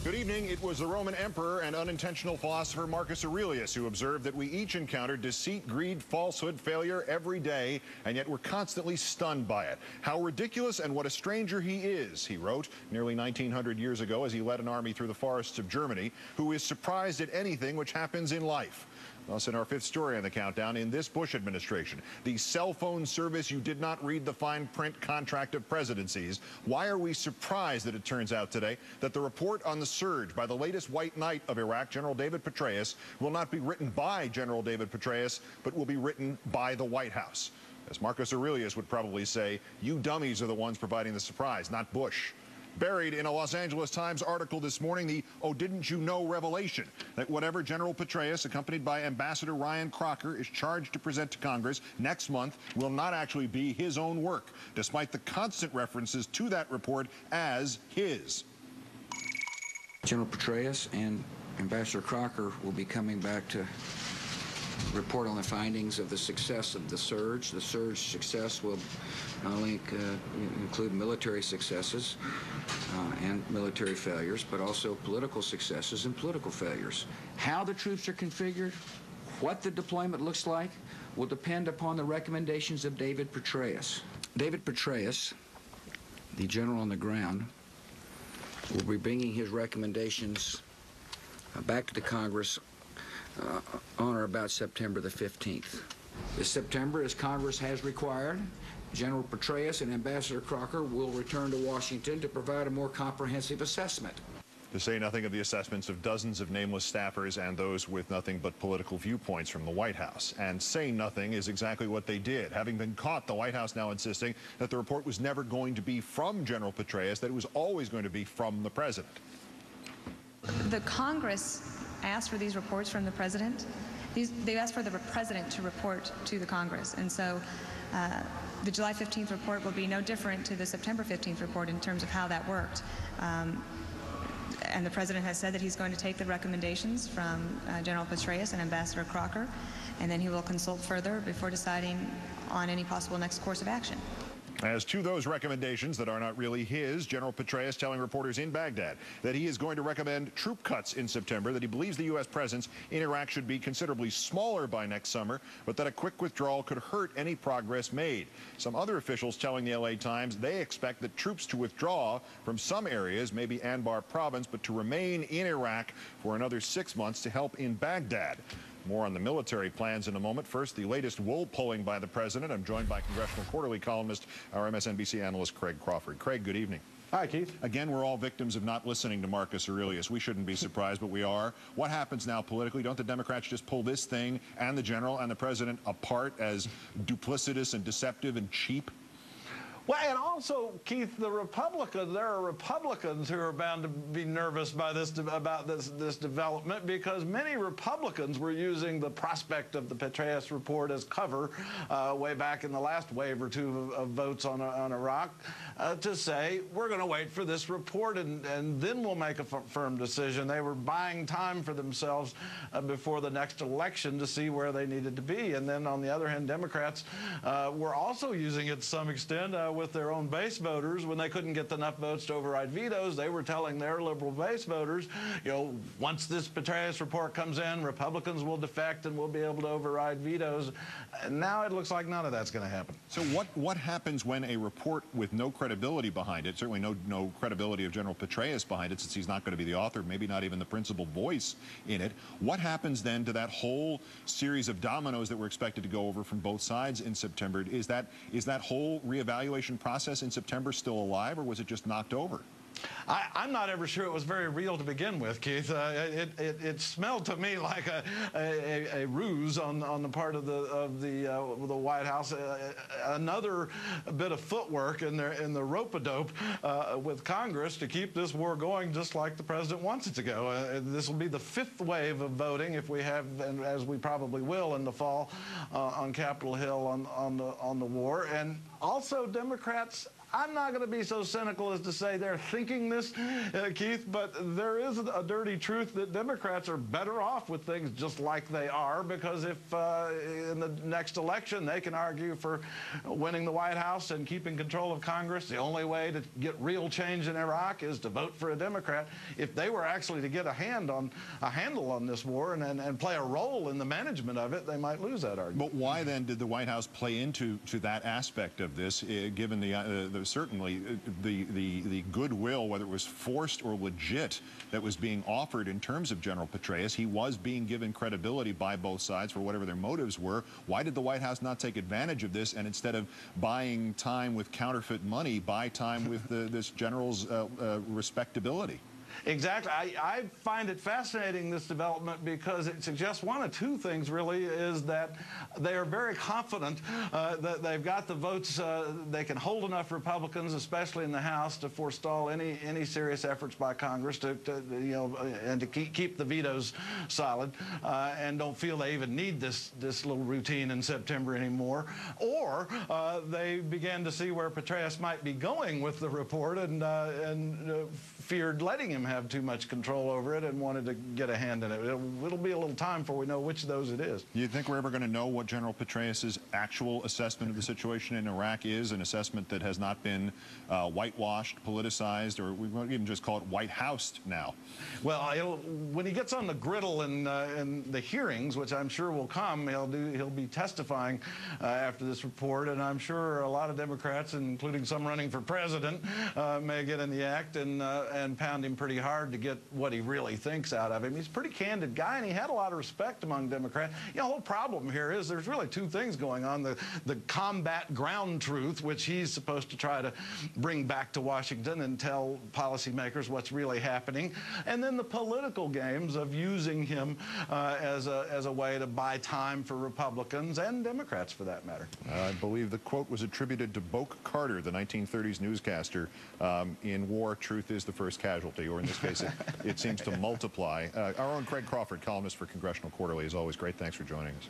Good evening. It was the Roman emperor and unintentional philosopher Marcus Aurelius who observed that we each encounter deceit, greed, falsehood, failure every day, and yet we're constantly stunned by it. How ridiculous and what a stranger he is, he wrote nearly 1900 years ago as he led an army through the forests of Germany, who is surprised at anything which happens in life. Thus, in our fifth story on the countdown, in this Bush administration, the cell phone service you did not read the fine print contract of presidencies. Why are we surprised that it turns out today that the report on the surge by the latest white knight of Iraq, General David Petraeus, will not be written by General David Petraeus, but will be written by the White House? As Marcus Aurelius would probably say, you dummies are the ones providing the surprise, not Bush. Buried in a Los Angeles Times article this morning, the "oh, didn't you know" revelation that whatever General Petraeus, accompanied by Ambassador Ryan Crocker, is charged to present to Congress next month will not actually be his own work, despite the constant references to that report as his. General Petraeus and Ambassador Crocker will be coming back to report on the findings of the success of the surge. The surge success will not only include military successes and military failures, but also political successes and political failures. How the troops are configured, what the deployment looks like, will depend upon the recommendations of David Petraeus. David Petraeus, the general on the ground, will be bringing his recommendations back to the Congress on or about September the 15th. This September, as Congress has required, General Petraeus and Ambassador Crocker will return to Washington to provide a more comprehensive assessment. To say nothing of the assessments of dozens of nameless staffers and those with nothing but political viewpoints from the White House. And say nothing is exactly what they did. Having been caught, the White House now insisting that the report was never going to be from General Petraeus, that it was always going to be from the president. The Congress asked for these reports from the president. They asked for the president to report to the Congress. And so the July 15th report will be no different to the September 15th report in terms of how that worked. And the president has said that he's going to take the recommendations from General Petraeus and Ambassador Crocker, and then he will consult further before deciding on any possible next course of action. As to those recommendations that are not really his, General Petraeus telling reporters in Baghdad that he is going to recommend troop cuts in September, that he believes the U.S. presence in Iraq should be considerably smaller by next summer, but that a quick withdrawal could hurt any progress made. Some other officials telling the L.A. Times they expect that troops to withdraw from some areas, maybe Anbar province, but to remain in Iraq for another 6 months to help in Baghdad. More on the military plans in a moment. First, the latest wool polling by the president. I'm joined by Congressional Quarterly columnist, our MSNBC analyst, Craig Crawford. Craig, good evening. Hi, Keith. Again, we're all victims of not listening to Marcus Aurelius. We shouldn't be surprised, but we are. What happens now politically? Don't the Democrats just pull this thing and the general and the president apart as duplicitous and deceptive and cheap? Well, and also, Keith, there are Republicans who are bound to be nervous by about this development, because many Republicans were using the prospect of the Petraeus report as cover way back in the last wave or two of votes on Iraq to say, we're going to wait for this report and then we'll make a firm decision. They were buying time for themselves before the next election to see where they needed to be. And then, on the other hand, Democrats were also using it to some extent with their own base voters. When they couldn't get enough votes to override vetoes, they were telling their liberal base voters, you know, once this Petraeus report comes in, Republicans will defect and we'll be able to override vetoes. And now it looks like none of that's going to happen. So what happens when a report with no credibility behind it, certainly no credibility of General Petraeus behind it, since he's not going to be the author, maybe not even the principal voice in it, what happens then to that whole series of dominoes that we're expected to go over from both sides in September? Is that whole reevaluation process in September still alive, or was it just knocked over? I'm not ever sure it was very real to begin with, Keith. It smelled to me like a ruse on the part of the White House. Another bit of footwork in the rope-a-dope with Congress to keep this war going just like the president wants it to go. This will be the fifth wave of voting, if we have, and as we probably will in the fall, on Capitol Hill on the war. And also, Democrats I'm not going to be so cynical as to say they're thinking this, Keith, but there is a dirty truth that Democrats are better off with things just like they are, because if in the next election they can argue for winning the White House and keeping control of Congress, the only way to get real change in Iraq is to vote for a Democrat. If they were actually to get a handle on this war and play a role in the management of it, they might lose that argument. But why then did the White House play into that aspect of this, given certainly the goodwill, whether it was forced or legit, that was being offered in terms of General Petraeus? He was being given credibility by both sides for whatever their motives were. Why did the White House not take advantage of this and, instead of buying time with counterfeit money, buy time with this general's respectability? Exactly. I find it fascinating, this development, because it suggests one of two things, really, is that they are very confident that they've got the votes. They can hold enough Republicans, especially in the House, to forestall any serious efforts by Congress and to keep the vetoes solid, and don't feel they even need this little routine in September anymore. Or they began to see where Petraeus might be going with the report and feared letting him have too much control over it and wanted to get a hand in it. It'll be a little time before we know which of those it is. Do you think we're ever going to know what General Petraeus's actual assessment of the situation in Iraq is, an assessment that has not been whitewashed, politicized, or we might even just call it White Housed now? Well, when he gets on the griddle in the hearings, which I'm sure will come, he'll be testifying after this report, and I'm sure a lot of Democrats, including some running for president, may get in the act and pound him pretty hard to get what he really thinks out of him. He's a pretty candid guy, and he had a lot of respect among Democrats. You know, the whole problem here is there's really two things going on. The combat ground truth, which he's supposed to try to bring back to Washington and tell policymakers what's really happening, and then the political games of using him as a way to buy time for Republicans and Democrats, for that matter. I believe the quote was attributed to Boke Carter, the 1930s newscaster. In war, truth is the first casualty, or in this case, it seems to multiply. Our own Craig Crawford, columnist for Congressional Quarterly, is always great. Thanks for joining us.